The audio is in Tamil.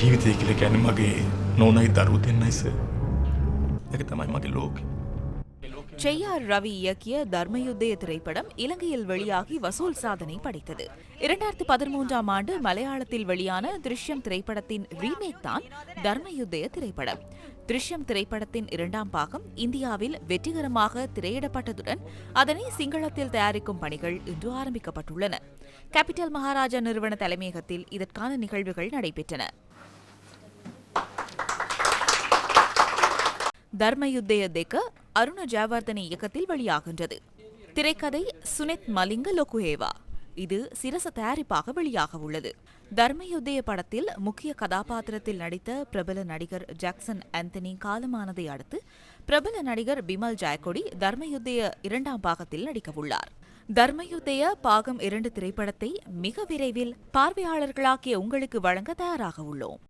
ජීවිතය කියලා කියන්නේ මගේ නෝනයි දරුවෝ දෙන්නයි සර්. ඒක තමයි මගේ ලෝකෙ. செய்யார் ரவி இயக்கிய தர்மயுத்தய திரைப்படம் இலங்கையில் வெளியாகி வசூல் சாதனை படைத்தது. 2013ஆம் ஆண்டு மலையாளத்தில் வெளியான திருஷ்யம் திரைப்படத்தின் ரீமேக் தான் தர்மயுத்தய திரைப்படம். திருஷ்யம் திரைப்படத்தின் 2ஆம் பாகம் இந்தியாவில் வெற்றிகரமாக திரையிடப்பட்டதுடன் அதனை சிங்களத்தில் தயாரிக்கும் பணிகள் இன்று ஆரம்பிக்கப்பட்டுள்ளன. கேபிட்டல் மகாராஜா நிறுவன தலைமையகத்தில் இதற்கான நிகழ்வுகள் நடைபெற்றன. தர்மயுத்தய தேக்க அருண ஜெயவர்தன இயக்கத்தில் வெளியாகின்றது. திரைக்கதை சுனித் மலிங்க லொகுஹேவா. இது சிரச தயாரிப்பாக வெளியாக உள்ளது. தர்மயுத்தய படத்தில் முக்கிய கதாபாத்திரத்தில் நடித்த பிரபல நடிகர் ஜாக்சன் ஆந்தனி காலமானதை அடுத்து பிரபல நடிகர் பிமல் ஜாய்கொடி தர்மயுத்தய 2ஆம் பாகத்தில் நடிக்கவுள்ளார். தர்மயுத்தய பாகம் 2 திரைப்படத்தை மிக விரைவில் பார்வையாளர்களாகிய உங்களுக்கு வழங்க தயாராக உள்ளோம்.